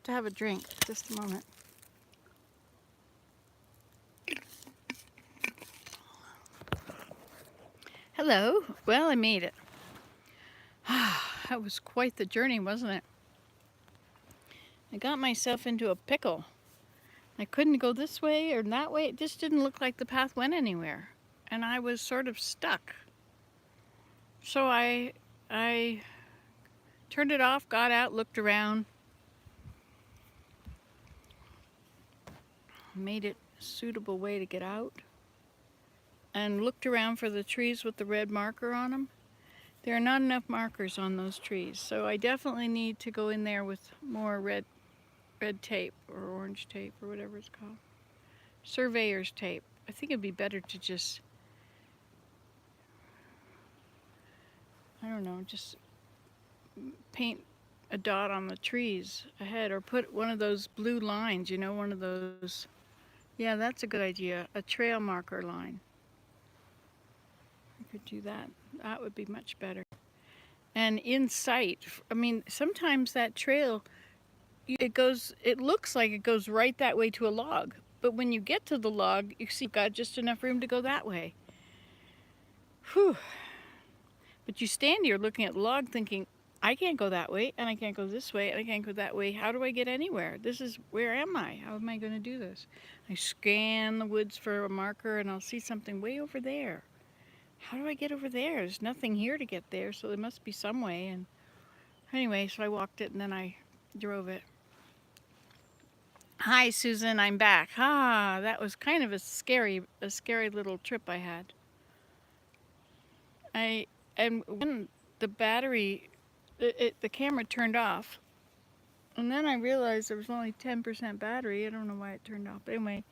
have to have a drink. Just a moment. Hello. Well, I made it. That was quite the journey, wasn't it? I got myself into a pickle. I couldn't go this way or that way. It just didn't look like the path went anywhere. And I was sort of stuck. So I turned it off, got out, looked around, made it a suitable way to get out, and looked around for the trees with the red marker on them. There are not enough markers on those trees, so I definitely need to go in there with more red tape or orange tape or whatever it's called. Surveyor's tape. I think it'd be better to just, I don't know, just paint a dot on the trees ahead, or put one of those blue lines, you know, one of those. Yeah, that's a good idea. A trail marker line. I could do that. That would be much better. And in sight, I mean, sometimes that trail, it looks like it goes right that way to a log. But when you get to the log, you see you've got just enough room to go that way. Whew. But you stand here looking at the log thinking, I can't go that way, and I can't go this way, and I can't go that way. How do I get anywhere? Where am I? How am I going to do this? I scan the woods for a marker, and I'll see something way over there. How do I get over there? There's nothing here to get there, so there must be some way. And anyway, so I walked it, and then I drove it. Hi, Susan, I'm back. That was kind of a scary little trip I had. And when the battery, the camera turned off, and then I realized there was only 10% battery. I don't know why it turned off, but anyway,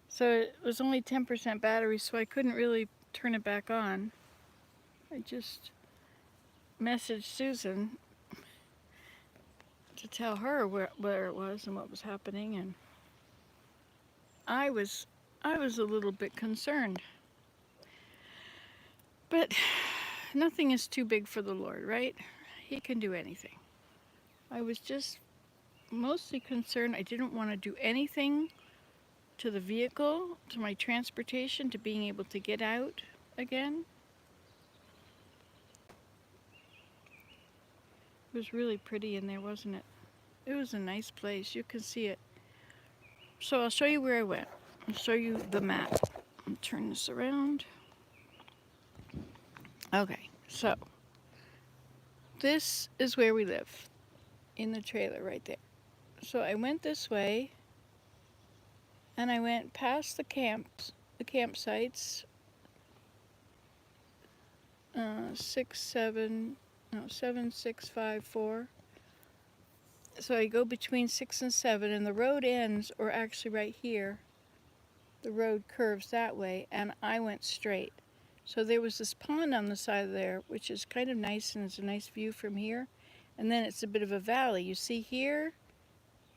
so it was only 10% battery, so I couldn't really turn it back on. I just messaged Susan to tell her where it was and what was happening, and I was a little bit concerned. But nothing is too big for the Lord, right? He can do anything. I was just mostly concerned. I didn't want to do anything to the vehicle, to my transportation, to being able to get out again. It was really pretty in there, wasn't it? It was a nice place. You can see it. So I'll show you where I went. I'll show you the map. I'll turn this around. Okay, so this is where we live, in the trailer right there. So I went this way, and I went past the campsites, 7, 6, 5, 4. So I go between 6 and 7, and the road ends, or actually right here, the road curves that way, and I went straight. So there was this pond on the side of there, which is kind of nice, and it's a nice view from here. And then it's a bit of a valley. You see here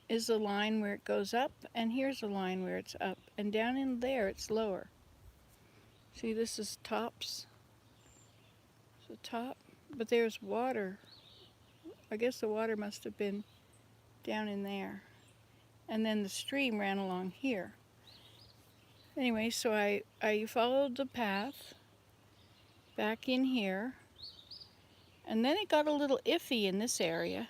is a line where it goes up, and here's a line where it's up. And down in there, it's lower. See, this is tops. It's the top, but there's water. I guess the water must have been down in there. And then the stream ran along here. Anyway, so I followed the path back in here, and then it got a little iffy in this area,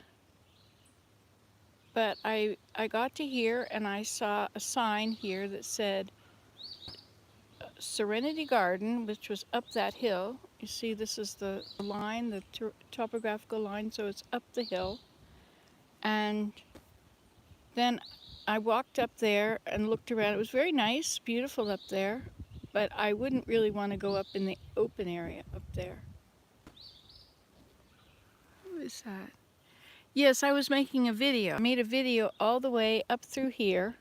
but I got to here, and I saw a sign here that said Serenity Garden, which was up that hill. You see, this is the line, the topographical line, so it's up the hill. And then I walked up there and looked around. It was very nice, beautiful up there, but I wouldn't really want to go up in the open area up there. What is that? Yes, I was making a video. I made a video all the way up through here,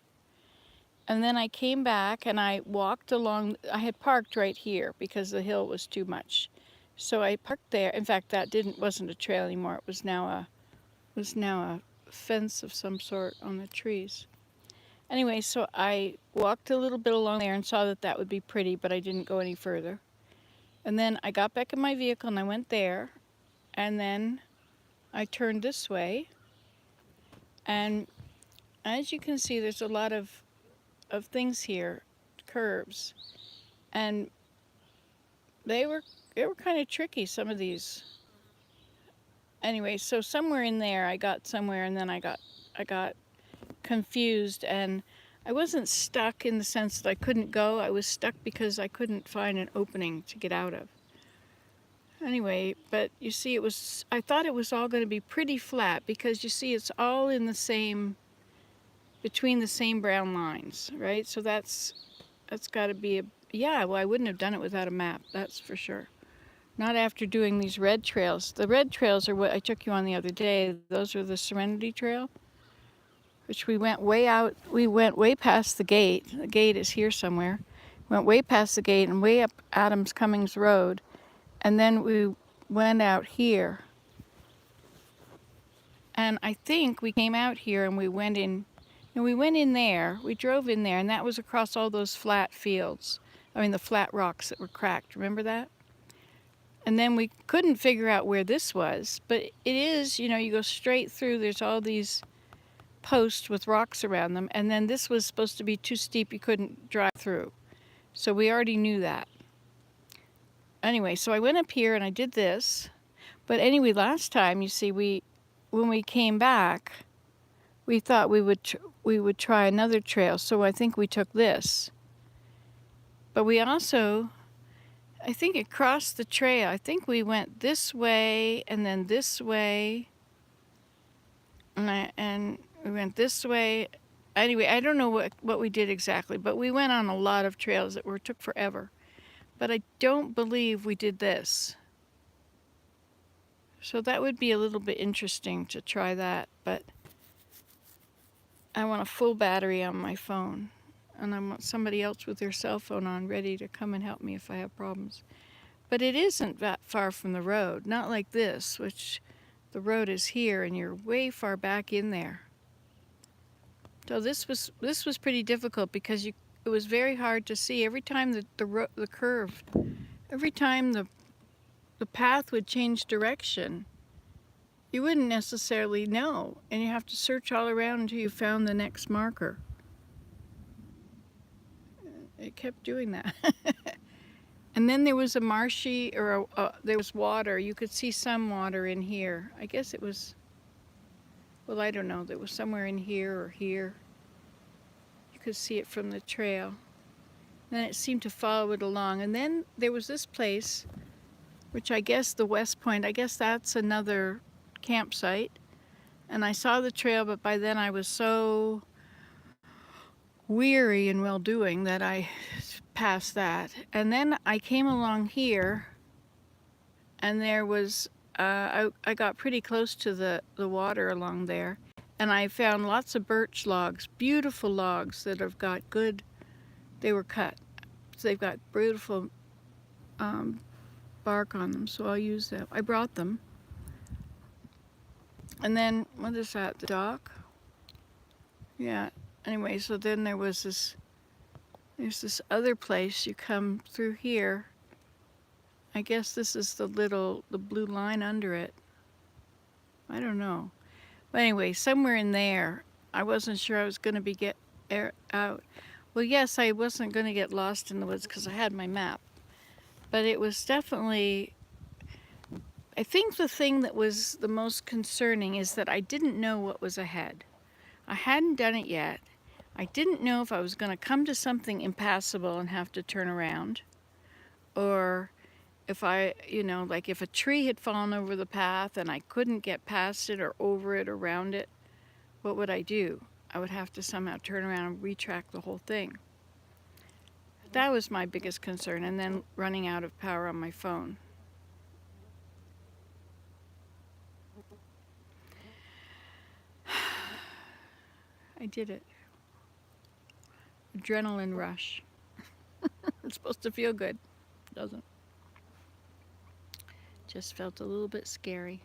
and then I came back and I walked along. I had parked right here because the hill was too much. So I parked there. In fact, that wasn't a trail anymore. It was now a fence of some sort on the trees. Anyway, so I walked a little bit along there and saw that would be pretty, but I didn't go any further. And then I got back in my vehicle and I went there, and then I turned this way, and as you can see, there's a lot of things here, curves, and they were kind of tricky, some of these. Anyway, so somewhere in there I got somewhere, and then I got confused, and I wasn't stuck in the sense that I couldn't go. I was stuck because I couldn't find an opening to get out of. Anyway, but you see, I thought it was all going to be pretty flat because you see it's all in the same, between the same brown lines, right? So that's got to be yeah, well, I wouldn't have done it without a map, that's for sure. Not after doing these red trails. The red trails are what I took you on the other day. Those are the Serenity Trail, which we went way out. We went way past the gate. The gate is here somewhere. Went way past the gate and way up Adams Cummings Road. And then we went out here. And I think we came out here and we went in. And we went in there. We drove in there, and that was across all those flat fields. I mean, the flat rocks that were cracked. Remember that? And then we couldn't figure out where this was, but it is, you go straight through, there's all these posts with rocks around them, and then this was supposed to be too steep, you couldn't drive through. So we already knew that. Anyway, so I went up here and I did this, but anyway, last time, you see, when we came back, we thought we would try another trail, so I think we took this. But we also, I think it crossed the trail. I think we went this way and then this way. And we went this way. Anyway, I don't know what we did exactly, but we went on a lot of trails that took forever. But I don't believe we did this. So that would be a little bit interesting to try that, but I want a full battery on my phone. And I want somebody else with their cell phone on ready to come and help me if I have problems. But it isn't that far from the road, not like this, which the road is here and you're way far back in there. So this was pretty difficult because it was very hard to see. Every time the curve, every time the path would change direction, you wouldn't necessarily know, and you have to search all around until you found the next marker. It kept doing that. And then there was a marshy, or there was water. You could see some water in here. I guess it was, well, I don't know. There was somewhere in here or here. You could see it from the trail. Then it seemed to follow it along. And then there was this place, which I guess the West Point, I guess that's another campsite. And I saw the trail, but by then I was so weary and well-doing that I passed that. And then I came along here, and there was, I got pretty close to the water along there, and I found lots of birch logs, beautiful logs that have got good, they were cut. So they've got beautiful bark on them, so I'll use them. I brought them. And then, what is that, the dock? Yeah. Anyway, so then there's this other place. You come through here. I guess this is the blue line under it. I don't know. But anyway, somewhere in there, I wasn't sure I was going to get out. Well, yes, I wasn't going to get lost in the woods because I had my map. But it was definitely, I think the thing that was the most concerning is that I didn't know what was ahead. I hadn't done it yet. I didn't know if I was going to come to something impassable and have to turn around, or if like if a tree had fallen over the path and I couldn't get past it or over it or around it, what would I do? I would have to somehow turn around and retrack the whole thing. That was my biggest concern, and then running out of power on my phone. I did it. Adrenaline rush. It's supposed to feel good. Doesn't. Just felt a little bit scary.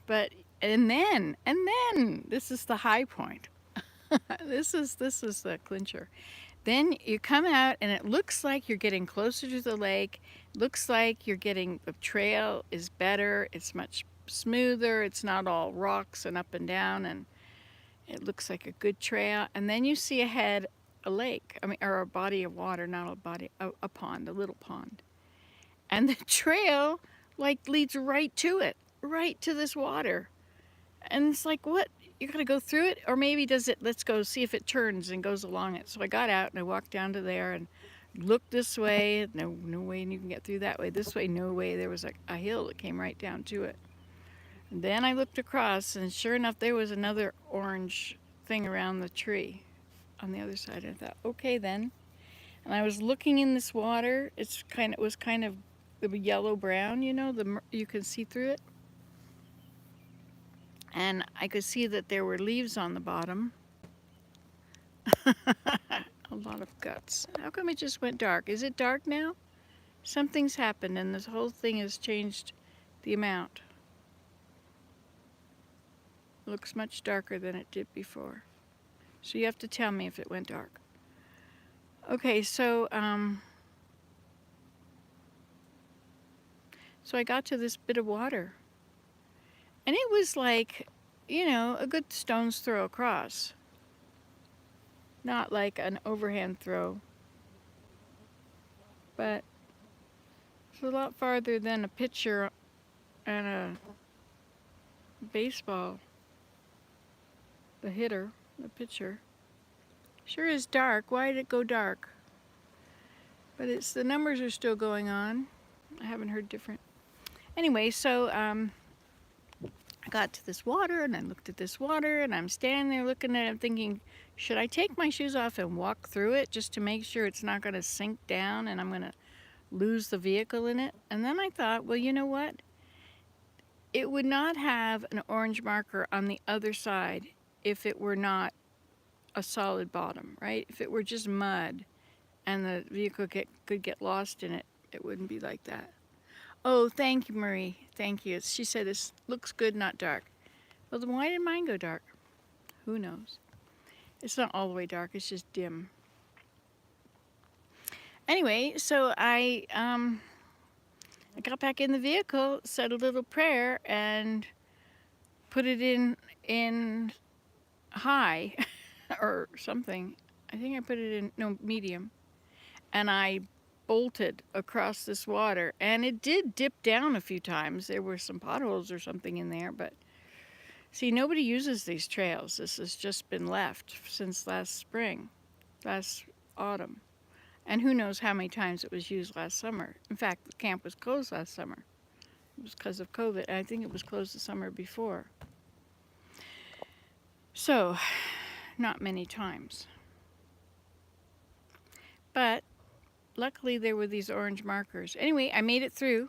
But and then this is the high point. This is the clincher. Then you come out and it looks like you're getting closer to the lake. Looks like you're getting, the trail is better. It's much smoother. It's not all rocks and up and down, and it looks like a good trail. And then you see ahead a lake, or a body of water, not a body, a pond, a little pond. And the trail like leads right to it, right to this water. And it's like, what? You gotta go through it? Or maybe does it, let's go see if it turns and goes along it. So I got out and I walked down to there and looked this way. No way you can get through that way. This way, no way. There was a hill that came right down to it. And then I looked across, and sure enough, there was another orange thing around the tree on the other side. I thought, okay then. And I was looking in this water. It was kind of yellow brown, you can see through it. And I could see that there were leaves on the bottom. A lot of guts. How come it just went dark? Is it dark now? Something's happened and this whole thing has changed the amount. It looks much darker than it did before. So you have to tell me if it went dark. Okay, so I got to this bit of water. And it was like, a good stone's throw across. Not like an overhand throw. But it's a lot farther than a pitcher and a baseball. The hitter, the pitcher. Sure is dark. Why did it go dark? But the numbers are still going on. I haven't heard different. Anyway, so I got to this water and I looked at this water and I'm standing there looking at it thinking, should I take my shoes off and walk through it just to make sure it's not going to sink down and I'm going to lose the vehicle in it? And then I thought, well, you know what? It would not have an orange marker on the other side if it were not a solid bottom, right? If it were just mud and the vehicle could get lost in it, it wouldn't be like that. Oh, thank you, Marie. Thank you. She said this looks good, not dark. Well, then why did mine go dark? Who knows? It's not all the way dark. It's just dim. Anyway, so I got back in the vehicle, said a little prayer, and put it in high or something. I think I put it in medium. And I bolted across this water, and it did dip down a few times. There were some potholes or something in there, but see, nobody uses these trails. This has just been left since last autumn, and who knows how many times it was used last summer. In fact, the camp was closed last summer. It was because of COVID, and I think it was closed the summer before. So, not many times. But luckily, there were these orange markers. Anyway, I made it through.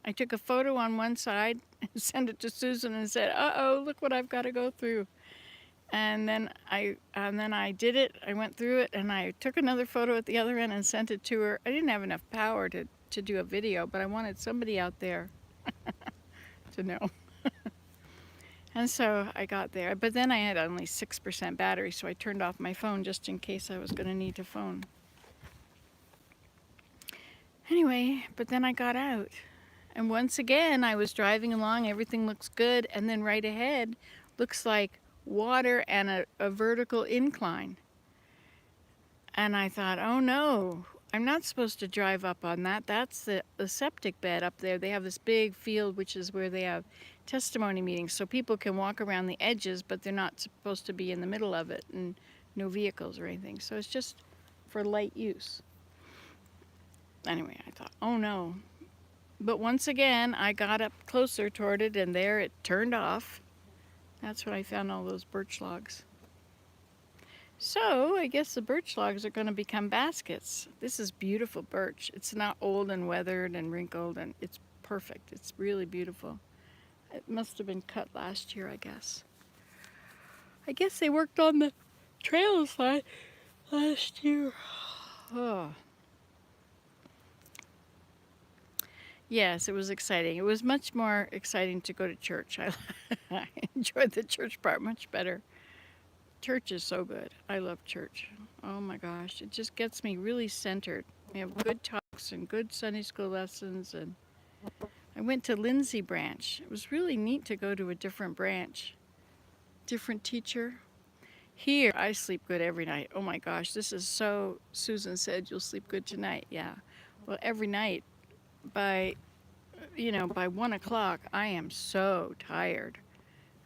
I took a photo on one side and sent it to Susan and said, "Uh-oh, look what I've got to go through." And then I did it. I went through it, and I took another photo at the other end and sent it to her. I didn't have enough power to do a video, but I wanted somebody out there to know. And so I got there. But then I had only 6% battery, so I turned off my phone just in case I was going to need to phone. Anyway, but then I got out. And once again, I was driving along. Everything looks good. And then right ahead looks like water and a vertical incline. And I thought, oh no, I'm not supposed to drive up on that. That's the septic bed up there. They have this big field, which is where they have testimony meetings. So people can walk around the edges, but they're not supposed to be in the middle of it, and no vehicles or anything. So it's just for light use. Anyway, I thought, oh no. But once again, I got up closer toward it, and there it turned off. That's when I found all those birch logs. So I guess the birch logs are going to become baskets. This is beautiful birch. It's not old and weathered and wrinkled, and it's perfect. It's really beautiful. It must have been cut last year, I guess. I guess they worked on the trails last year. Oh. Yes, it was exciting. It was much more exciting to go to church. I enjoyed the church part much better. Church is so good. I love church. Oh my gosh, it just gets me really centered. We have good talks and good Sunday school lessons, and I went to Lindsay branch. It was really neat to go to a different branch, different teacher. Here, I sleep good every night. Oh my gosh, this is so, Susan said you'll sleep good tonight. Yeah. Well, every night by, by 1 o'clock, I am so tired.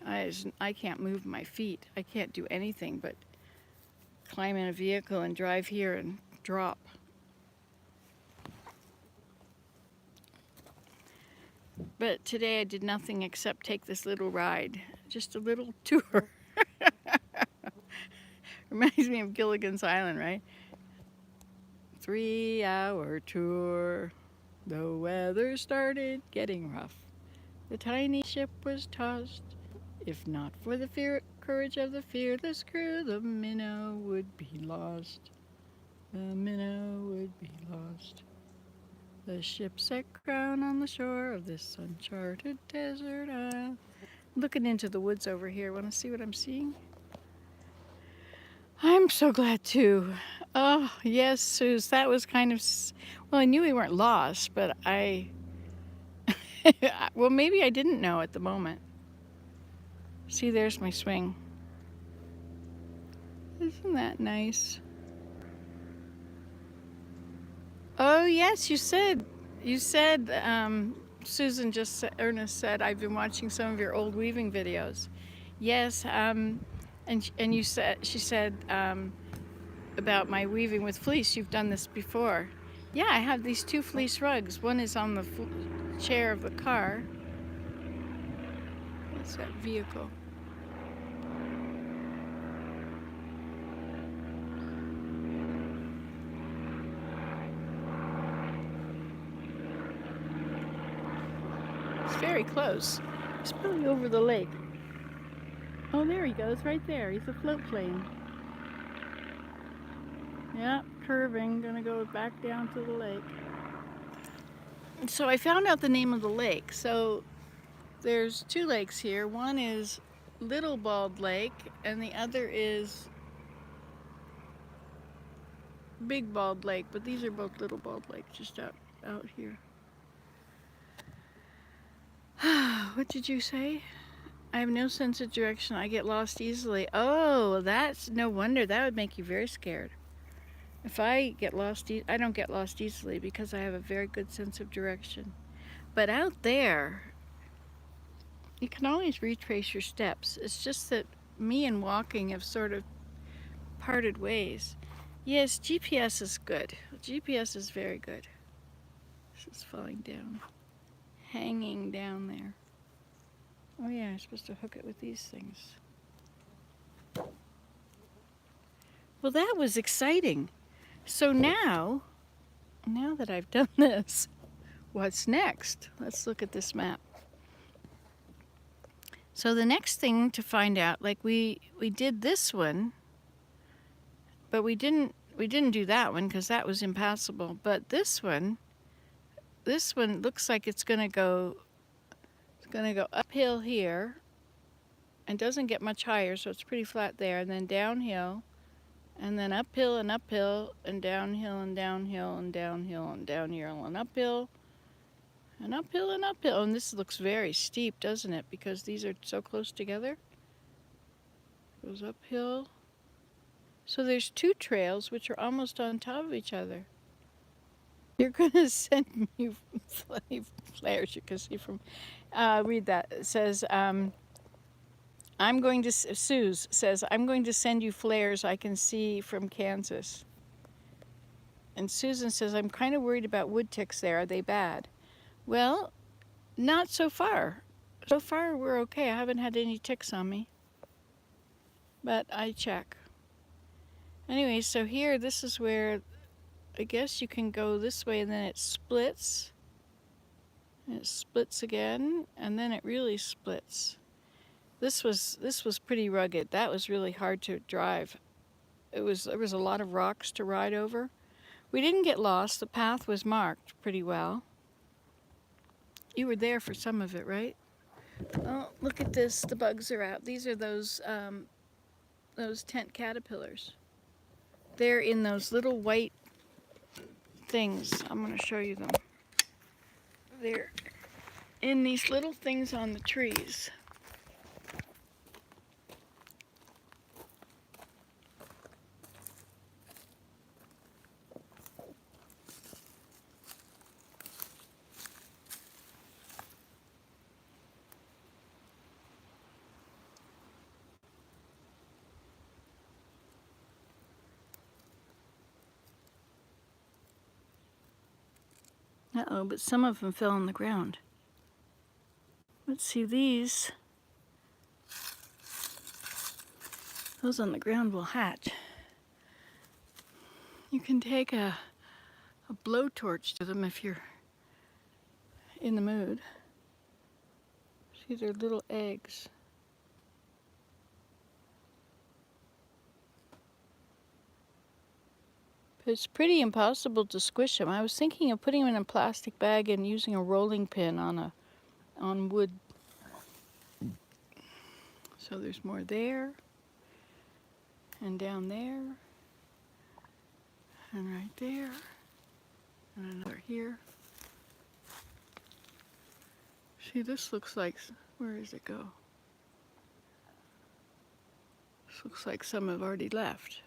I can't move my feet. I can't do anything but climb in a vehicle and drive here and drop. But today I did nothing except take this little ride, just a little tour. Reminds me of Gilligan's Island, right? 3-hour tour. The weather started getting rough. The tiny ship was tossed. If not for the courage of the fearless crew, the minnow would be lost. The minnow would be lost. The ship set crown on the shore of this uncharted desert isle. Looking into the woods over here. Want to see what I'm seeing? I'm so glad too. Oh, yes, Suze. That was kind of... Well, I knew we weren't lost, but well, maybe I didn't know at the moment. See, there's my swing. Isn't that nice? Oh, yes, you said, Susan just said, Ernest said, I've been watching some of your old weaving videos. Yes, and you said, she said about my weaving with fleece, you've done this before. Yeah, I have these 2 fleece rugs. One is on the chair of the car. What's that vehicle? It's very close. He's probably over the lake. Oh, there he goes, right there. He's a float plane. Yeah, curving, gonna go back down to the lake. So I found out the name of the lake. So there's 2 lakes here. One is Little Bald Lake, and the other is Big Bald Lake, but these are both Little Bald Lake, just out here. What did you say? I have no sense of direction. I get lost easily. Oh, that's no wonder. That would make you very scared. If I get lost, I don't get lost easily because I have a very good sense of direction. But out there, you can always retrace your steps. It's just that me and walking have sort of parted ways. Yes, GPS is good. GPS is very good. This is falling down. Hanging down there. Oh yeah, I'm supposed to hook it with these things. Well, that was exciting. So now that I've done this, what's next? Let's look at this map. So the next thing to find out, like we did this one, but we didn't do that one because that was impassable. But this one looks like it's gonna go uphill here and doesn't get much higher, so it's pretty flat there, and then downhill, and then uphill and uphill, and downhill and downhill and downhill and downhill and uphill and uphill and uphill. And this looks very steep, doesn't it? Because these are so close together. Goes uphill. So there's 2 trails which are almost on top of each other. You're gonna send me flares. You can see from. Read that. It says. Suze says, I'm going to send you flares I can see from Kansas. And Susan says, I'm kind of worried about wood ticks there. Are they bad? Well, not so far. So far, we're okay. I haven't had any ticks on me. But I check. Anyway, so here, this is where I guess you can go this way and then it splits. And it splits again, and then it really splits. This was pretty rugged. That was really hard to drive. There was a lot of rocks to ride over. We didn't get lost. The path was marked pretty well. You were there for some of it, right? Oh, look at this. The bugs are out. These are those tent caterpillars. They're in those little white things. I'm going to show you them. in these little things on the trees. Uh-oh, but some of them fell on the ground. Let's see these. Those on the ground will hatch. You can take a blowtorch to them if you're in the mood. See, they're little eggs. But it's pretty impossible to squish them. I was thinking of putting them in a plastic bag and using a rolling pin on wood. So there's more there, and down there, and right there, and another here. See, this looks like, where does it go? This looks like some have already left.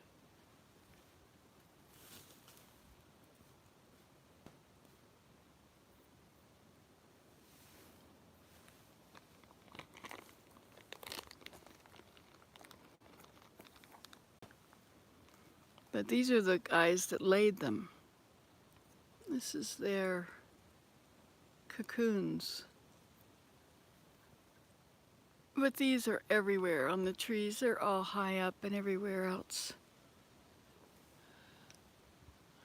But these are the guys that laid them. This is their cocoons. But these are everywhere on the trees. They're all high up and everywhere else.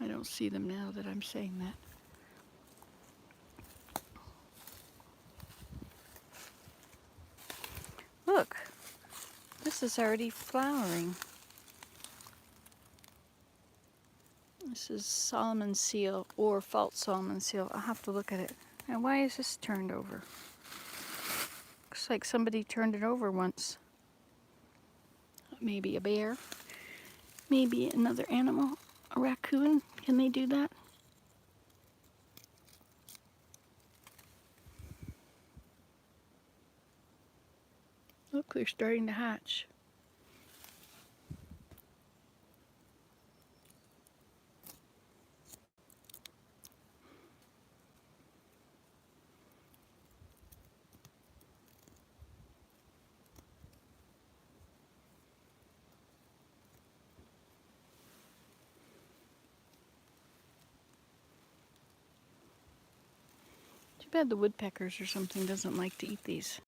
I don't see them now that I'm saying that. Look, this is already flowering. This is Solomon seal or false Solomon seal. I'll have to look at it. And why is this turned over? Looks like somebody turned it over once. Maybe a bear. Maybe another animal. A raccoon. Can they do that? Look, they're starting to hatch. Too bad the woodpeckers or something doesn't like to eat these.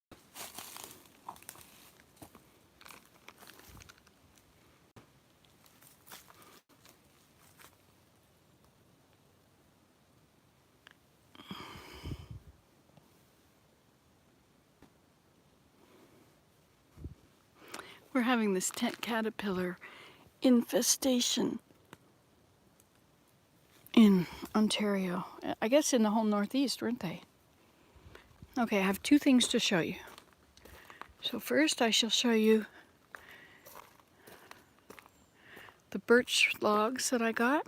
We're having this tent caterpillar infestation in Ontario. I guess in the whole Northeast, weren't they? Okay, I have two things to show you. So first I shall show you the birch logs that I got.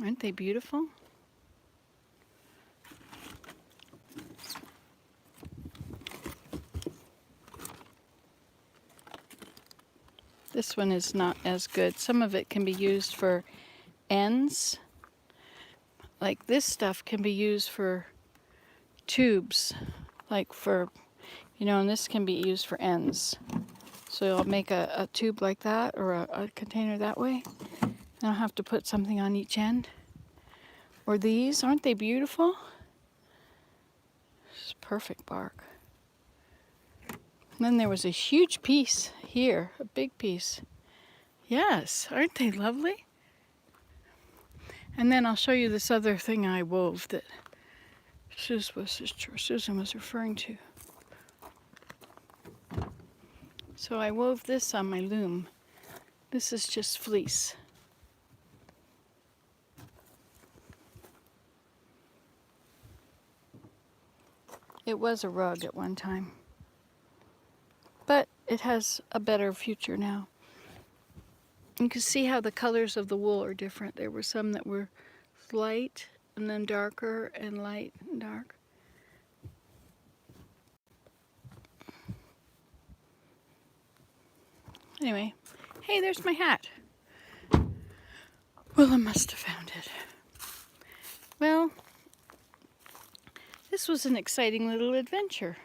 Aren't they beautiful? This one is not as good. Some of it can be used for ends. Like this stuff can be used for tubes. Like for, and this can be used for ends. So I'll make a tube like that or a container that way. And I'll have to put something on each end. Or these, aren't they beautiful? This is perfect bark. And then there was a huge piece here, a big piece. Yes, aren't they lovely? And then I'll show you this other thing I wove that Susan was referring to. So I wove this on my loom. This is just fleece. It was a rug at one time, but it has a better future now. You can see how the colors of the wool are different. There were some that were light and then darker and light and dark. Anyway, hey, there's my hat. Willa must have found it. Well, this was an exciting little adventure.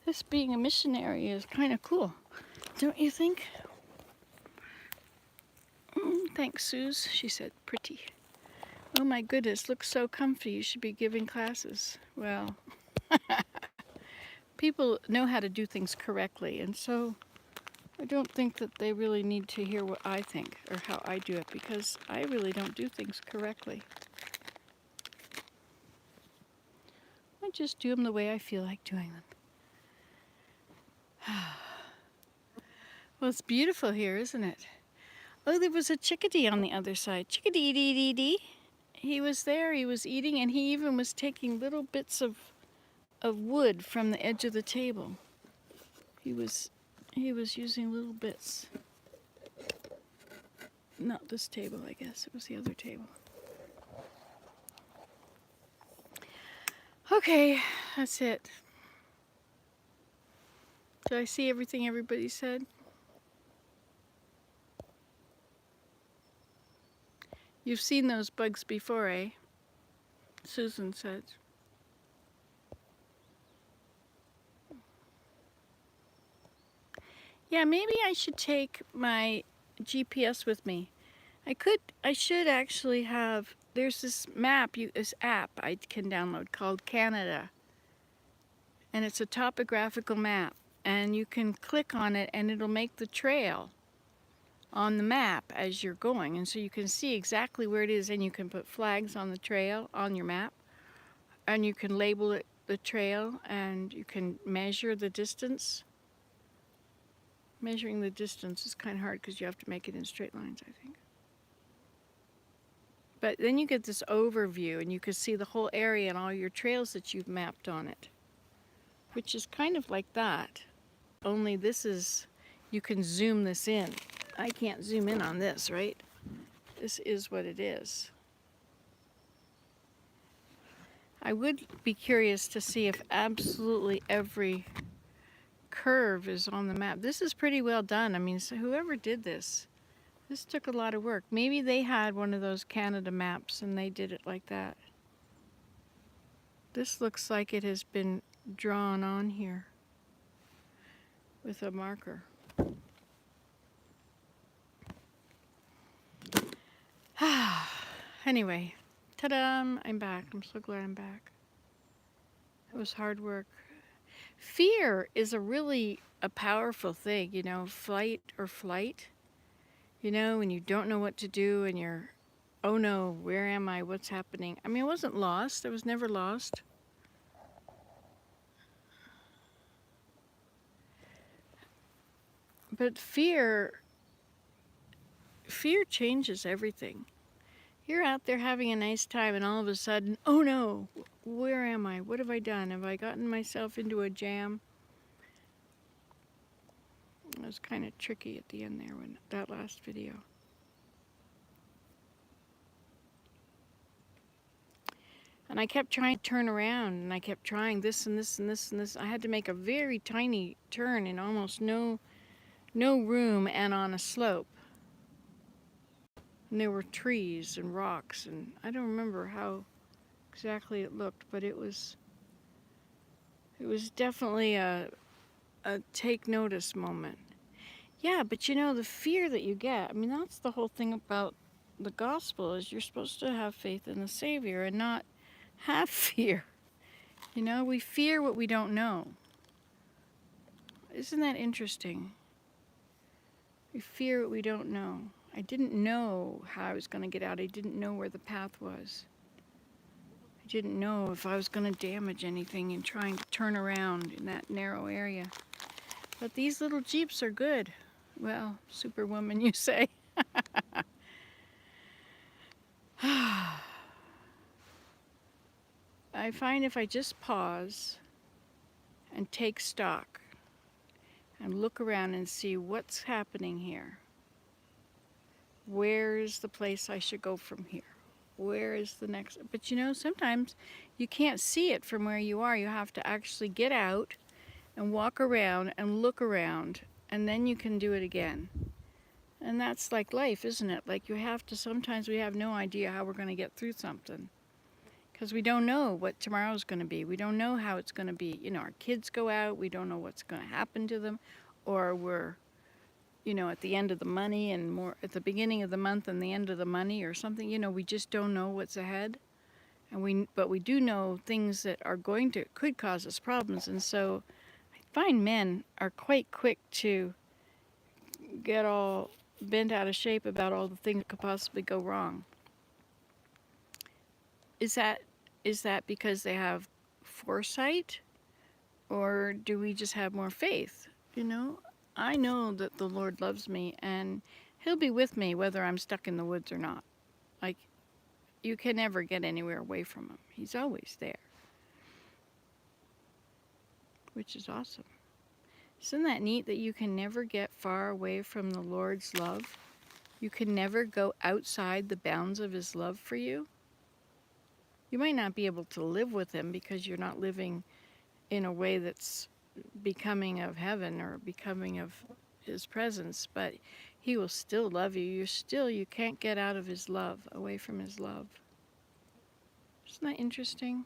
This being a missionary is kind of cool, don't you think? Thanks, Suze, she said, pretty. Oh my goodness, looks so comfy. You should be giving classes. Well, people know how to do things correctly, and so I don't think that they really need to hear what I think or how I do it, because I really don't do things correctly. I just do them the way I feel like doing them. Well, it's beautiful here, isn't it? Oh, there was a chickadee on the other side. Chickadee-dee-dee-dee. He was there, he was eating, and he even was taking little bits of wood from the edge of the table. He was using little bits. Not this table, I guess. It was the other table. Okay, that's it. Did I see everything everybody said? You've seen those bugs before, eh? Susan said. Yeah, maybe I should take my GPS with me. I should actually have, there's this app I can download called Canada. And it's a topographical map. And you can click on it and it'll make the trail on the map as you're going. And so you can see exactly where it is, and you can put flags on the trail on your map. And you can label it the trail, and you can measure the distance. Measuring the distance is kind of hard because you have to make it in straight lines, I think. But then you get this overview, and you can see the whole area and all your trails that you've mapped on it, which is kind of like that. Only this is, you can zoom this in. I can't zoom in on this, right? This is what it is. I would be curious to see if absolutely every curve is on the map. This is pretty well done. I mean, so whoever did this took a lot of work. Maybe they had one of those Canada maps and they did it like that. This looks like it has been drawn on here with a marker. Anyway, ta-da, I'm back. I'm so glad I'm back. It was hard work. Fear is a powerful thing, you know, fight or flight. You know, when you don't know what to do and you're, oh no, where am I? What's happening? I mean, I wasn't lost. I was never lost. But fear changes everything. You're out there having a nice time, and all of a sudden, oh no, where am I? What have I done? Have I gotten myself into a jam? It was kind of tricky at the end there, when that last video. And I kept trying to turn around, and I kept trying this and this and this and this. I had to make a very tiny turn in almost no room and on a slope. And there were trees and rocks, and I don't remember how exactly it looked, but it was definitely a take notice moment. Yeah, but you know, the fear that you get, I mean, that's the whole thing about the gospel, is you're supposed to have faith in the Savior and not have fear. You know, we fear what we don't know. Isn't that interesting? We fear what we don't know. I didn't know how I was going to get out. I didn't know where the path was. I didn't know if I was going to damage anything in trying to turn around in that narrow area. But these little Jeeps are good. Well, Superwoman, you say. I find if I just pause and take stock and look around and see what's happening here, Where is the place I should go from here? Where is the next? But sometimes you can't see it from where you are. You have to actually get out and walk around and look around, and then you can do it again. And that's like life, isn't it? Like sometimes we have no idea how we're going to get through something because we don't know what tomorrow's going to be. We don't know how it's going to be. Our kids go out, we don't know what's going to happen to them, or we're at the end of the money and more at the beginning of the month and the end of the money or something. We just don't know what's ahead. But we do know things that could cause us problems. And so I find men are quite quick to get all bent out of shape about all the things that could possibly go wrong. Is that because they have foresight, or do we just have more faith? I know that the Lord loves me and He'll be with me whether I'm stuck in the woods or not. Like, you can never get anywhere away from Him. He's always there, which is awesome. Isn't that neat that you can never get far away from the Lord's love? You can never go outside the bounds of His love for you. You might not be able to live with Him because you're not living in a way that's becoming of heaven or becoming of His presence, but He will still love you. You can't get out of His love, away from His love. Isn't that interesting?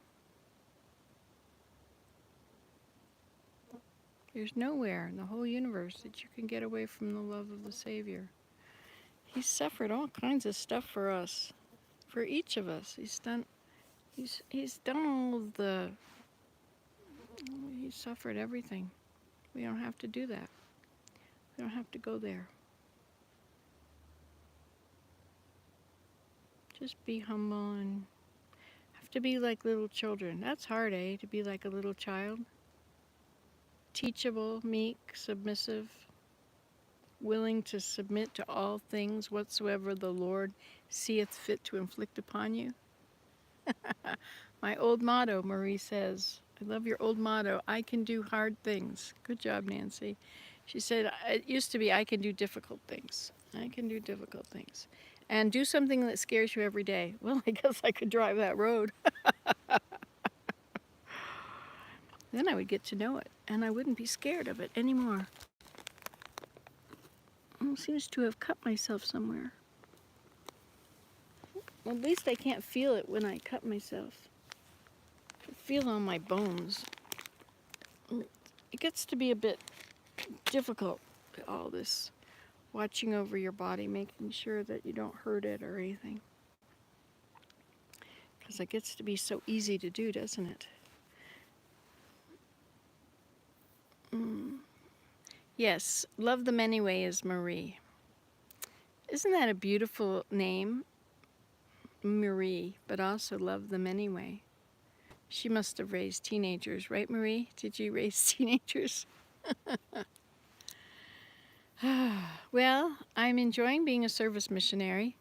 There's nowhere in the whole universe that you can get away from the love of the Savior. He's suffered all kinds of stuff for us, for each of us. He's done all the. He suffered everything. We don't have to do that. We don't have to go there. Just be humble and have to be like little children. That's hard, eh? To be like a little child. Teachable, meek, submissive, willing to submit to all things whatsoever the Lord seeth fit to inflict upon you. My old motto, Marie says. I love your old motto. I can do hard things. Good job, Nancy. She said, it used to be, I can do difficult things. I can do difficult things. And do something that scares you every day. Well, I guess I could drive that road. Then I would get to know it, and I wouldn't be scared of it anymore. Seems to have cut myself somewhere. Well, at least I can't feel it when I cut myself. I feel on my bones. It gets to be a bit difficult, all this watching over your body, making sure that you don't hurt it or anything. Because it gets to be so easy to do, doesn't it? Yes, Love Them Anyway is Marie. Isn't that a beautiful name? Marie, but also Love Them Anyway. She must have raised teenagers, right, Marie? Did you raise teenagers? Well, I'm enjoying being a service missionary,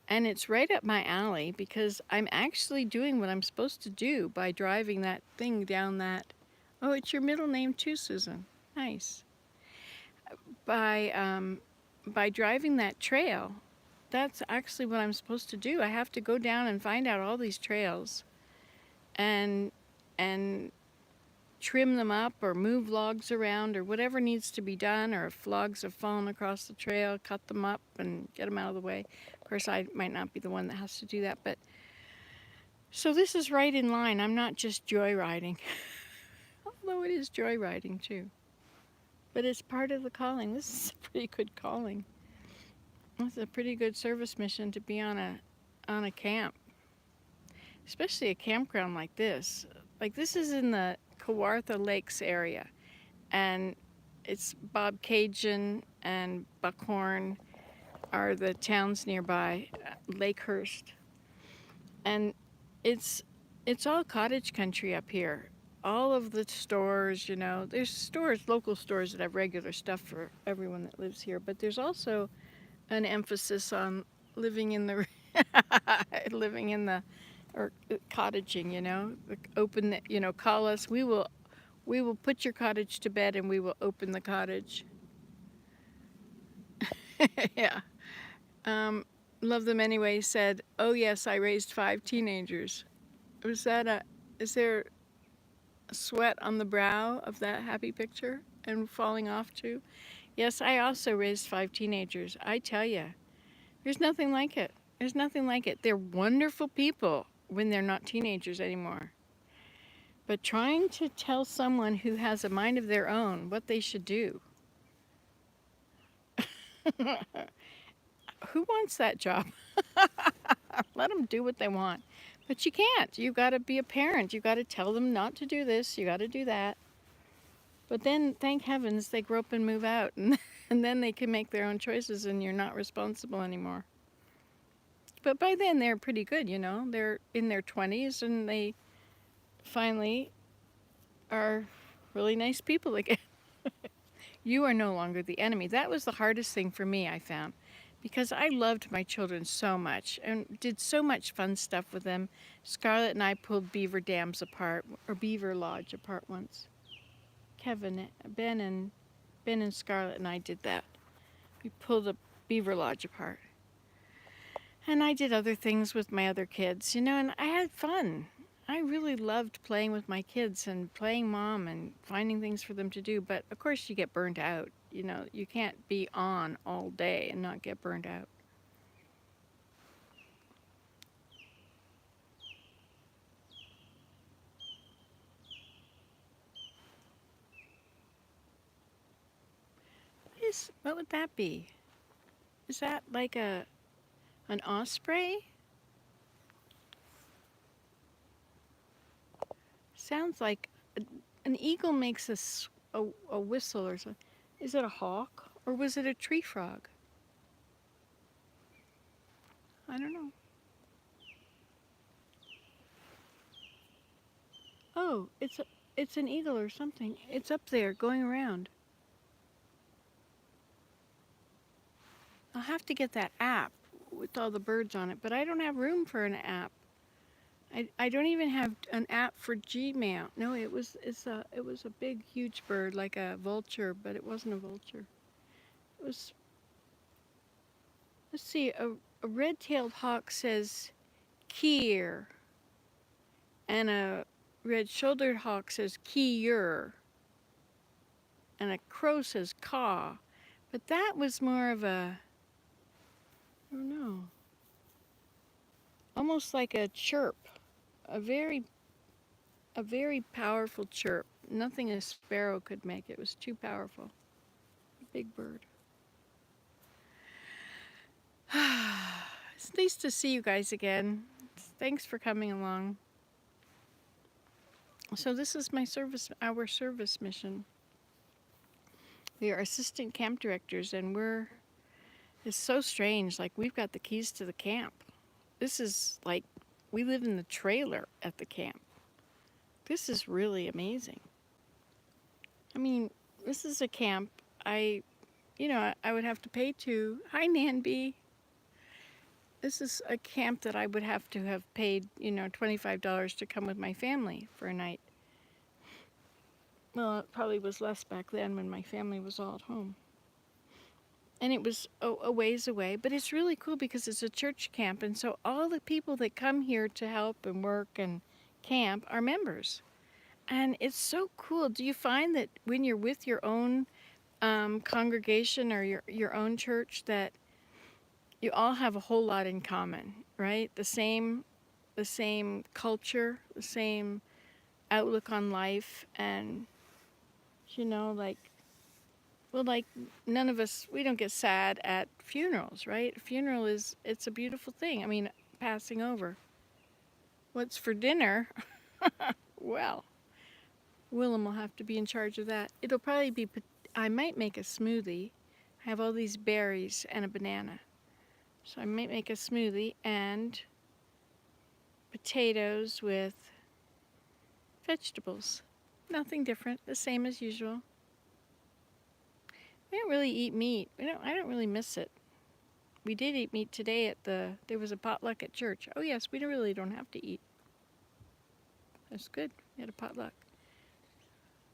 and it's right up my alley because I'm actually doing what I'm supposed to do by driving that thing down that. Oh, it's your middle name too, Susan. Nice. By driving that trail, that's actually what I'm supposed to do. I have to go down and find out all these trails and trim them up or move logs around or whatever needs to be done, or if logs have fallen across the trail, cut them up and get them out of the way. Of course, I might not be the one that has to do that, but so this is right in line. I'm not just joyriding, although it is joyriding too. But it's part of the calling. This is a pretty good calling. It's a pretty good service mission to be on a camp, especially a campground like this. Like this is in the Kawartha Lakes area, and it's Bobcaygeon and Buckhorn are the towns nearby, Lakehurst, and it's all cottage country up here. All of the stores, there's stores, local stores that have regular stuff for everyone that lives here, but there's also an emphasis on living in the or cottaging, open, call us. We will put your cottage to bed and we will open the cottage. Yeah. um, Love Them Anyway said, "Oh yes, I raised 5 teenagers." Was that a? Is there a sweat on the brow of that happy picture and falling off too? Yes, I also raised 5 teenagers. I tell you, there's nothing like it. There's nothing like it. They're wonderful people when they're not teenagers anymore. But trying to tell someone who has a mind of their own what they should do, who wants that job? Let them do what they want. But you can't. You got to be a parent. You got to tell them not to do this. You got to do that. But then, thank heavens, they grow up and move out, and then they can make their own choices, and you're not responsible anymore. But by then, they're pretty good, you know. They're in their 20s, and they finally are really nice people again. You are no longer the enemy. That was the hardest thing for me, I found, because I loved my children so much and did so much fun stuff with them. Scarlett and I pulled beaver dams apart, or beaver lodge apart once. Ben and Scarlett and I did that. We pulled a beaver lodge apart. And I did other things with my other kids, you know, and I had fun. I really loved playing with my kids and playing mom and finding things for them to do. But of course, you get burnt out. You know, you can't be on all day and not get burnt out. What would that be? Is that like an osprey? Sounds like an eagle makes a whistle or something. Is it a hawk or was it a tree frog? I don't know. Oh, it's an eagle or something. It's up there going around. I'll have to get that app with all the birds on it, but I don't have room for an app. I don't even have an app for Gmail. No, it was a big huge bird like a vulture, but it wasn't a vulture. It was, let's see, a red-tailed hawk says keer, and a red-shouldered hawk says keer, and a crow says caw. But that was more of a, I don't know, almost like a chirp, a very powerful chirp. Nothing a sparrow could make. It was too powerful. Big bird. It's nice to see you guys again. Thanks for coming along. So this is our service mission. We are assistant camp directors, and it's so strange. Like, we've got the keys to the camp. This is like, we live in the trailer at the camp. This is really amazing. I mean, this is a camp I would have to pay to. Hi, Nanby. This is a camp that I would have to have paid, $25 to come with my family for a night. Well, it probably was less back then when my family was all at home. And it was a ways away, but it's really cool because it's a church camp, and so all the people that come here to help and work and camp are members. And it's so cool. Do you find that when you're with your own congregation or your own church that you all have a whole lot in common, right? The same culture, the same outlook on life, and like, well, like, none of us, we don't get sad at funerals, right? A funeral it's a beautiful thing. I mean, passing over. What's for dinner? Well, Willem will have to be in charge of that. It'll probably be, I might make a smoothie. I have all these berries and a banana. So I might make a smoothie and potatoes with vegetables. Nothing different, the same as usual. We don't really eat meat. I don't really miss it. We did eat meat today there was a potluck at church. Oh yes, we really don't have to eat. That's good. We had a potluck.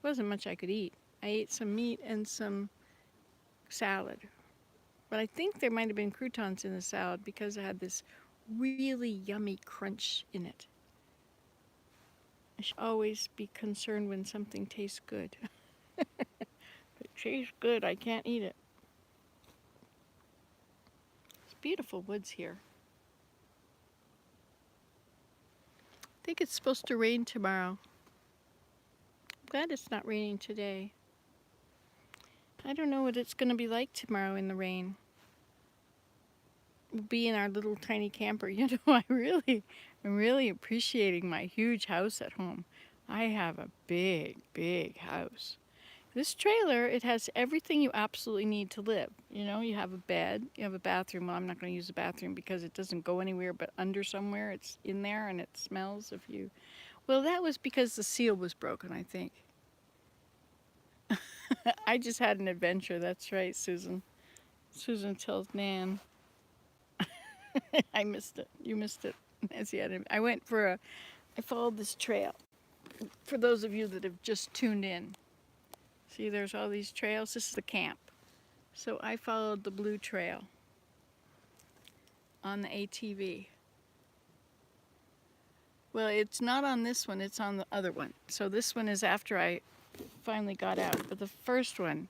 Wasn't much I could eat. I ate some meat and some salad. But I think there might have been croutons in the salad because it had this really yummy crunch in it. I should always be concerned when something tastes good. If it tastes good, I can't eat it. It's beautiful woods here. I think it's supposed to rain tomorrow. I'm glad it's not raining today. I don't know what it's going to be like tomorrow in the rain. We'll be in our little tiny camper. You know, I'm really appreciating my huge house at home. I have a big, big house. This trailer, it has everything you absolutely need to live. You know, you have a bed, you have a bathroom. Well, I'm not going to use the bathroom because it doesn't go anywhere but under somewhere. It's in there and it smells if you... Well, that was because the seal was broken, I think. I just had an adventure. That's right, Susan. Susan tells Nan. I missed it. You missed it. Nancy had it. I followed this trail. For those of you that have just tuned in, see there's all these trails. This is the camp. So I followed the blue trail on the ATV. Well, it's not on this one, it's on the other one. So this one is after I finally got out. But the first one,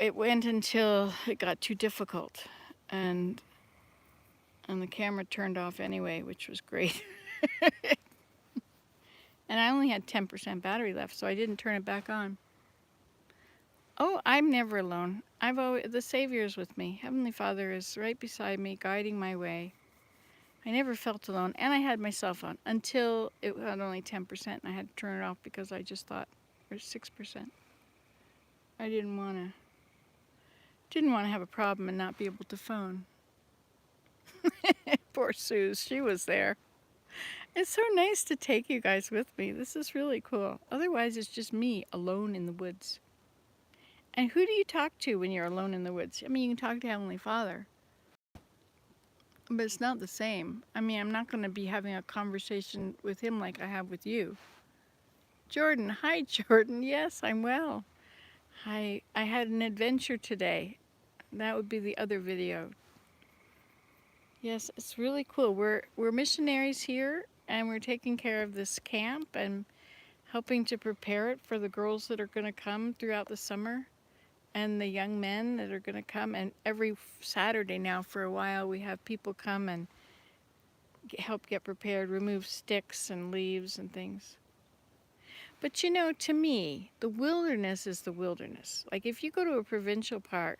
it went until it got too difficult. And the camera turned off anyway, which was great. And I only had 10% battery left, so I didn't turn it back on. Oh, I'm never alone. The Savior's with me. Heavenly Father is right beside me, guiding my way. I never felt alone, and I had my cell phone until it had only 10%, and I had to turn it off because I just thought, or 6%. I didn't want to have a problem and not be able to phone. Poor Suze, she was there. It's so nice to take you guys with me. This is really cool. Otherwise, it's just me alone in the woods. And who do you talk to when you're alone in the woods? I mean, you can talk to Heavenly Father. But it's not the same. I mean, I'm not going to be having a conversation with him like I have with you. Jordan, hi Jordan. Yes, I'm well. I had an adventure today. That would be the other video. Yes, it's really cool. We're missionaries here, and we're taking care of this camp and helping to prepare it for the girls that are going to come throughout the summer and the young men that are going to come. And every Saturday now for a while we have people come and help get prepared, remove sticks and leaves and things. But you know, to me, the wilderness is the wilderness. Like if you go to a provincial park,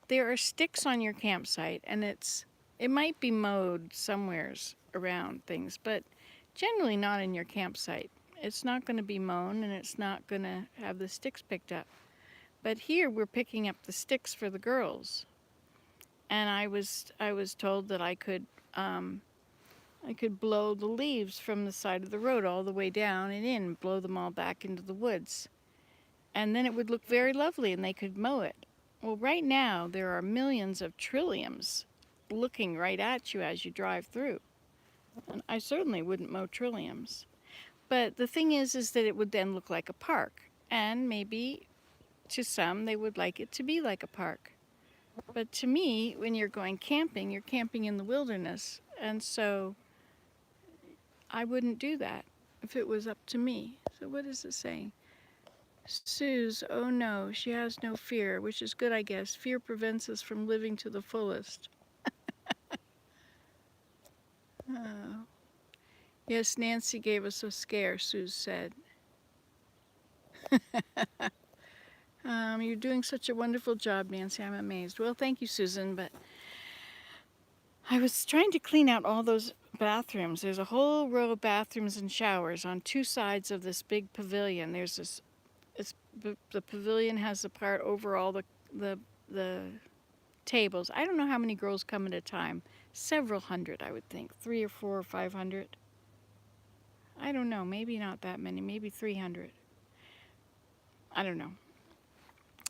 there are sticks on your campsite, and it might be mowed somewheres around things, but generally not in your campsite. It's not going to be mown, and it's not going to have the sticks picked up. But here we're picking up the sticks for the girls, and I was told that I could blow the leaves from the side of the road all the way down and in, blow them all back into the woods, and then it would look very lovely, and they could mow it. Well, right now there are millions of trilliums looking right at you as you drive through. And I certainly wouldn't mow trilliums. But the thing is that it would then look like a park. And maybe to some they would like it to be like a park. But to me, when you're going camping, you're camping in the wilderness. And so I wouldn't do that if it was up to me. So what is it saying? Suze, oh no, she has no fear, which is good, I guess. Fear prevents us from living to the fullest. Oh. Yes, Nancy gave us a scare, Suze said. You're doing such a wonderful job, Nancy. I'm amazed. Well, thank you, Susan, but I was trying to clean out all those bathrooms. There's a whole row of bathrooms and showers on two sides of this big pavilion. There's this... the pavilion has the part over all the tables. I don't know how many girls come at a time. Several hundred, I would think. 300 or 400 or 500. I don't know. Maybe not that many. Maybe 300. I don't know.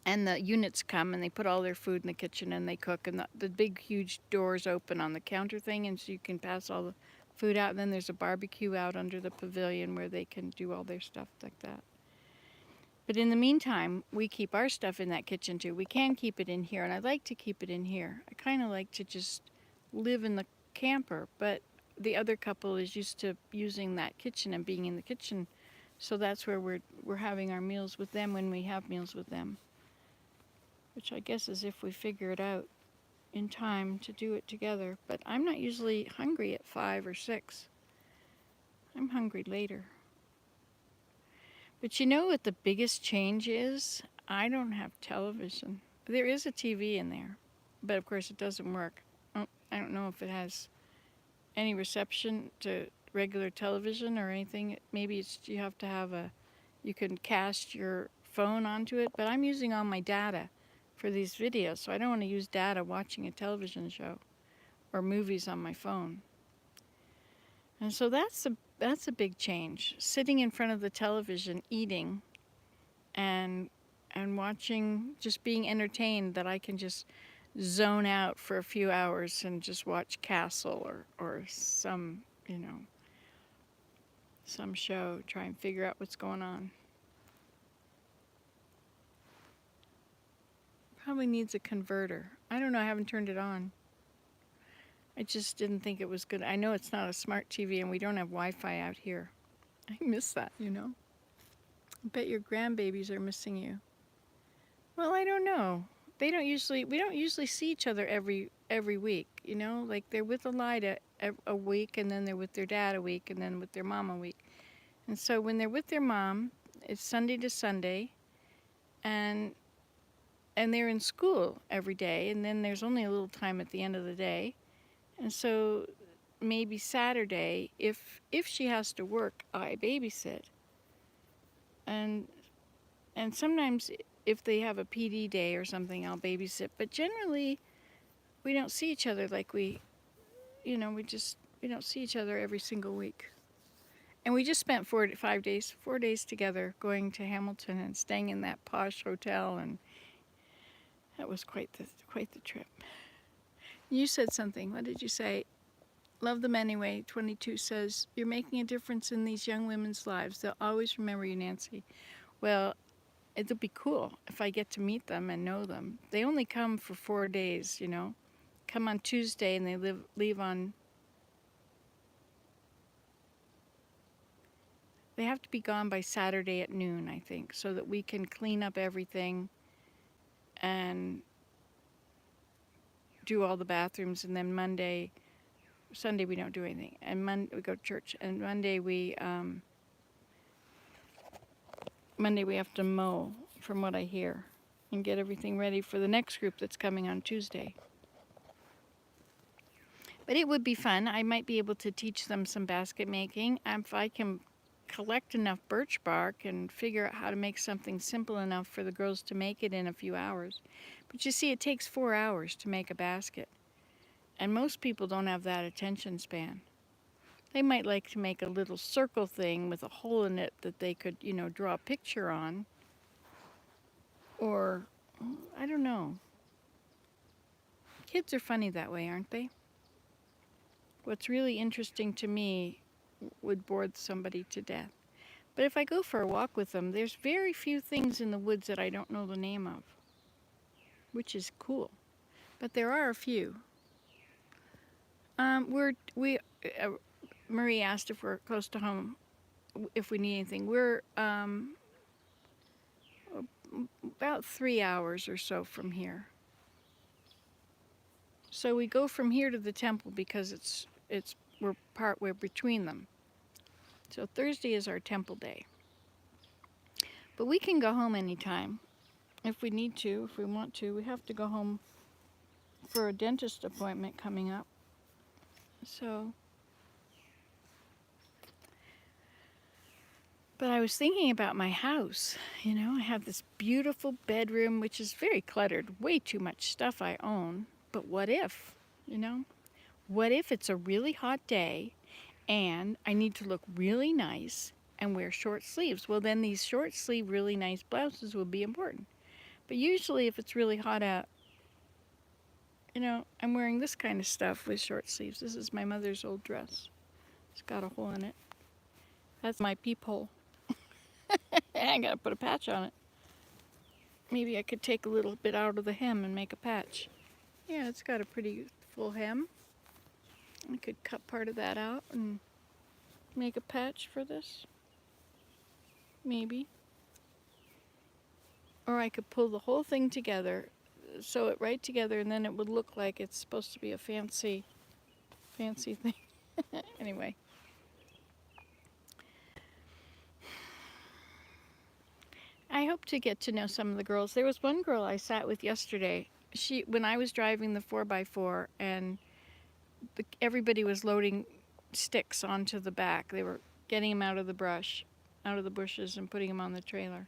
And the units come and they put all their food in the kitchen and they cook. And the big, huge doors open on the counter thing, and so you can pass all the food out. And then there's a barbecue out under the pavilion where they can do all their stuff like that. But in the meantime, we keep our stuff in that kitchen too. We can keep it in here, and I'd like to keep it in here. I kind of like to just live in the camper, but the other couple is used to using that kitchen and being in the kitchen, so that's where we're having our meals with them when we have meals with them. Which I guess is if we figure it out in time to do it together. But I'm not usually hungry at 5 or 6. I'm hungry later. But you know what the biggest change is? I don't have television. There is a TV in there, but of course it doesn't work. I don't know if it has any reception to regular television or anything. Maybe you have to have you can cast your phone onto it, but I'm using all my data for these videos, so I don't want to use data watching a television show or movies on my phone. And so that's a big change. Sitting in front of the television, eating, and watching, just being entertained, that I can just zone out for a few hours and just watch Castle or some, some show, try and figure out what's going on. Probably needs a converter. I don't know, I haven't turned it on. I just didn't think it was good. I know it's not a smart TV and we don't have Wi-Fi out here. I miss that, I bet your grandbabies are missing you. Well, I don't know. We don't usually see each other every week, like they're with Elida a week, and then they're with their dad a week, and then with their mom a week. And so when they're with their mom, it's Sunday to Sunday, and they're in school every day, and then there's only a little time at the end of the day. And so maybe Saturday, if she has to work, I babysit. And sometimes if they have a PD day or something, I'll babysit. But generally, we don't see each other like we don't see each other every single week. And we just spent 4 days together, going to Hamilton and staying in that posh hotel, and that was quite the trip. You said something. What did you say? Love them anyway. 22 says, you're making a difference in these young women's lives. They'll always remember you, Nancy. Well, it'll be cool if I get to meet them and know them. They only come for 4 days, Come on Tuesday and they leave on... They have to be gone by Saturday at noon, I think, so that we can clean up everything and do all the bathrooms, and then Sunday we don't do anything, and Monday we go to church, and Monday we have to mow, from what I hear, and get everything ready for the next group that's coming on Tuesday. But it would be fun. I might be able to teach them some basket making if I can collect enough birch bark and figure out how to make something simple enough for the girls to make it in a few hours. But you see, it takes 4 hours to make a basket. And most people don't have that attention span. They might like to make a little circle thing with a hole in it that they could, draw a picture on. Or, I don't know. Kids are funny that way, aren't they? What's really interesting to me would bore somebody to death. But if I go for a walk with them, there's very few things in the woods that I don't know the name of, which is cool. But there are a few. Marie asked if we're close to home, if we need anything. We're about 3 hours or so from here. So we go from here to the temple because we're partway between them. So Thursday is our temple day. But we can go home anytime if we need to, if we want to. We have to go home for a dentist appointment coming up. So, but I was thinking about my house. I have this beautiful bedroom, which is very cluttered, way too much stuff I own. But what if, What if it's a really hot day and I need to look really nice and wear short sleeves? Well, then these short sleeve, really nice blouses will be important. But usually if it's really hot out, I'm wearing this kind of stuff with short sleeves. This is my mother's old dress. It's got a hole in it. That's my peephole. I gotta put a patch on it. Maybe I could take a little bit out of the hem and make a patch. Yeah, it's got a pretty full hem. I could cut part of that out and make a patch for this. Maybe. Or I could pull the whole thing together, sew it right together, and then it would look like it's supposed to be a fancy thing. Anyway. I hope to get to know some of the girls. There was one girl I sat with yesterday. When I was driving the 4x4 and everybody was loading sticks onto the back. They were getting them out of the brush, out of the bushes, and putting them on the trailer.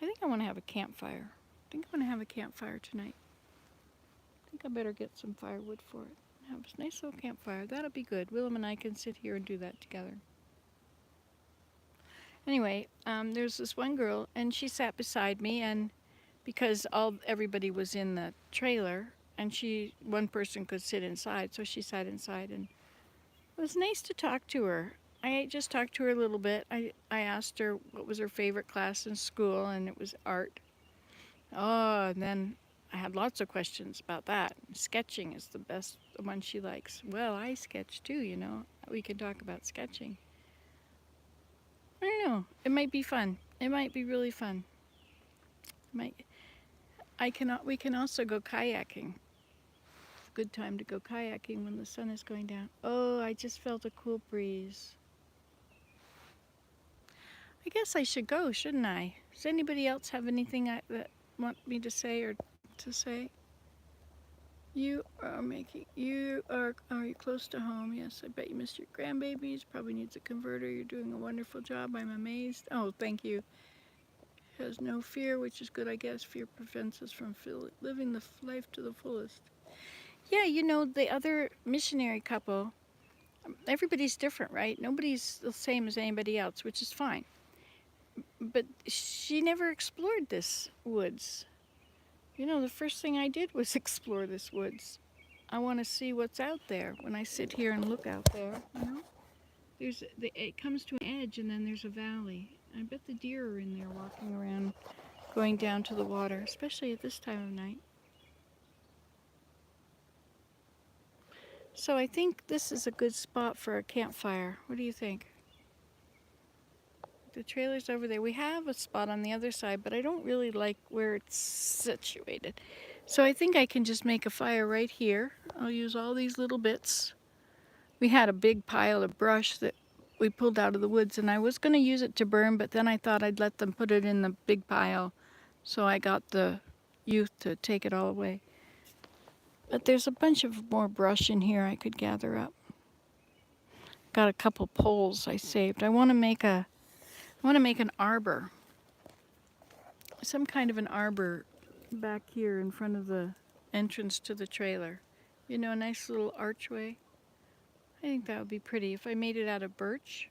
I think I want to have a campfire. I think I want to have a campfire tonight. I think I better get some firewood for it. Have a nice little campfire. That'll be good. Willem and I can sit here and do that together. Anyway, there's this one girl, and she sat beside me, and because everybody was in the trailer, and one person could sit inside, so she sat inside, and it was nice to talk to her. I just talked to her a little bit. I asked her what was her favorite class in school, and it was art. Oh, and then I had lots of questions about that. Sketching is the one she likes. Well, I sketch too, you know. We can talk about sketching. I don't know. It might be fun. It might be really fun. We can also go kayaking. It's a good time to go kayaking when the sun is going down. Oh, I just felt a cool breeze. I guess I should go, shouldn't I? Does anybody else have anything that want me to say or to say? Are you close to home? Yes, I bet you missed your grandbabies. Probably needs a converter. You're doing a wonderful job. I'm amazed. Oh, thank you. Has no fear, which is good, I guess. Fear prevents us from living the life to the fullest. Yeah, you know, the other missionary couple, everybody's different, right? Nobody's the same as anybody else, which is fine. But she never explored this woods. You know, the first thing I did was explore this woods. I want to see what's out there when I sit here and look out there, you know? It comes to an edge and then there's a valley. I bet the deer are in there walking around, going down to the water, especially at this time of night. So I think this is a good spot for a campfire. What do you think? The trailer's over there. We have a spot on the other side, but I don't really like where it's situated. So I think I can just make a fire right here. I'll use all these little bits. We had a big pile of brush that we pulled out of the woods, and I was going to use it to burn, but then I thought I'd let them put it in the big pile. So I got the youth to take it all away. But there's a bunch of more brush in here I could gather up. Got a couple poles I saved. I want to make an arbor. Some kind of an arbor back here in front of the entrance to the trailer. You know, a nice little archway. I think that would be pretty if I made it out of birch.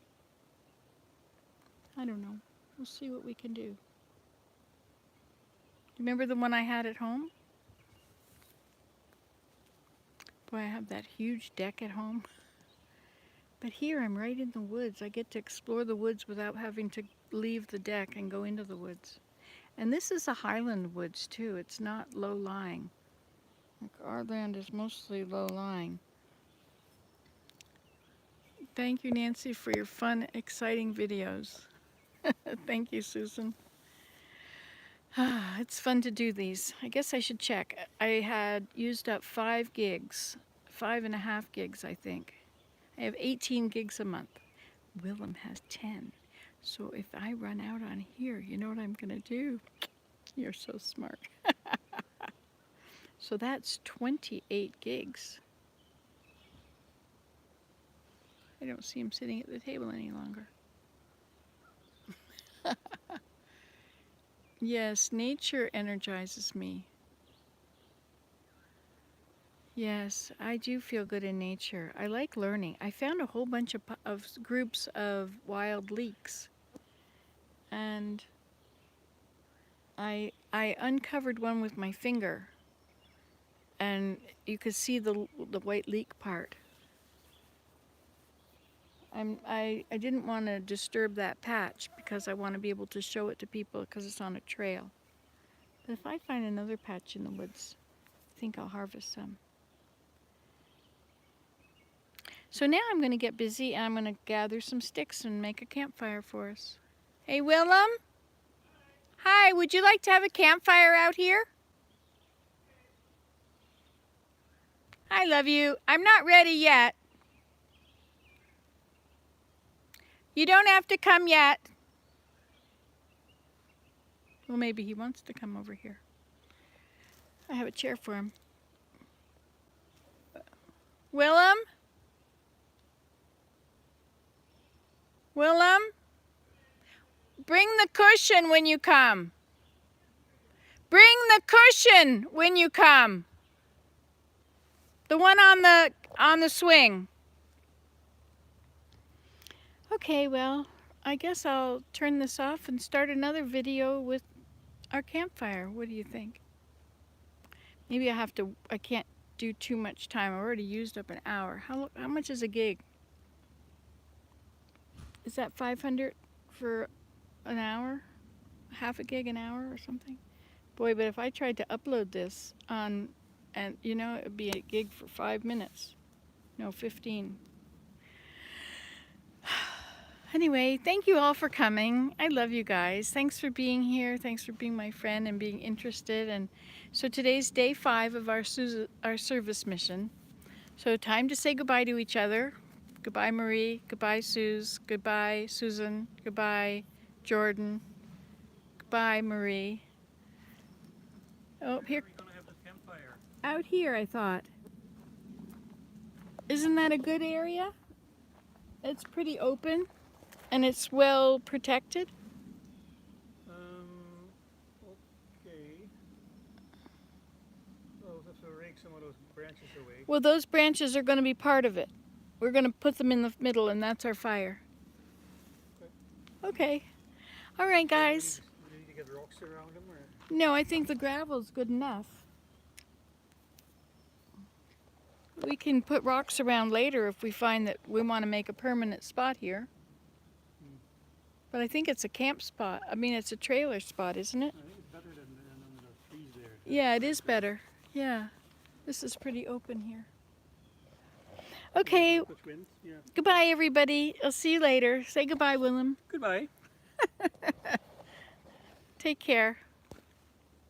I don't know. We'll see what we can do. Remember the one I had at home? Boy, I have that huge deck at home. But here I'm right in the woods. I get to explore the woods without having to leave the deck and go into the woods. And this is a highland woods too. It's not low-lying. Like our land is mostly low-lying. Thank you, Nancy, for your fun, exciting videos. Thank you, Susan. It's fun to do these. I guess I should check. I had used up 5 gigs, 5.5 gigs, I think. I have 18 gigs a month. Willem has 10. So if I run out on here, you know what I'm going to do? You're so smart. So that's 28 gigs. I don't see him sitting at the table any longer. Yes, nature energizes me. Yes, I do feel good in nature. I like learning. I found a whole bunch of groups of wild leeks. And I uncovered one with my finger. And you could see the white leek part. I didn't want to disturb that patch because I want to be able to show it to people because it's on a trail. But if I find another patch in the woods, I think I'll harvest some. So now I'm going to get busy and I'm going to gather some sticks and make a campfire for us. Hey, Willem? Hi, would you like to have a campfire out here? I love you. I'm not ready yet. You don't have to come yet. Well, maybe he wants to come over here. I have a chair for him. Willem? Willem? Bring the cushion when you come. Bring the cushion when you come. The one on the swing. Okay, well, I guess I'll turn this off and start another video with our campfire. What do you think? Maybe I can't do too much time. I already used up an hour. How much is a gig? Is that 500 for an hour? Half a gig an hour or something? Boy, but if I tried to upload this on, and you know, it would be a gig for 5 minutes. No, 15. Anyway, thank you all for coming. I love you guys. Thanks for being here. Thanks for being my friend and being interested. And so today's day 5 of our service mission. So time to say goodbye to each other. Goodbye, Marie. Goodbye, Suze. Goodbye, Susan. Goodbye, Jordan. Goodbye, Marie. Oh, here. Out here, I thought. Isn't that a good area? It's pretty open and it's well protected. Okay. We'll have to rake some of those branches away. Well, those branches are going to be part of it. We're going to put them in the middle and that's our fire. Okay. All right, guys. Do we need to get rocks around them? Or? No, I think the gravel's good enough. We can put rocks around later if we find that we want to make a permanent spot here. But I think it's a camp spot. I mean, it's a trailer spot, isn't it? I think it's better than the trees there. Yeah, it is better. Yeah. This is pretty open here. Okay. Yeah. Goodbye, everybody. I'll see you later. Say goodbye, Willem. Goodbye. Take care.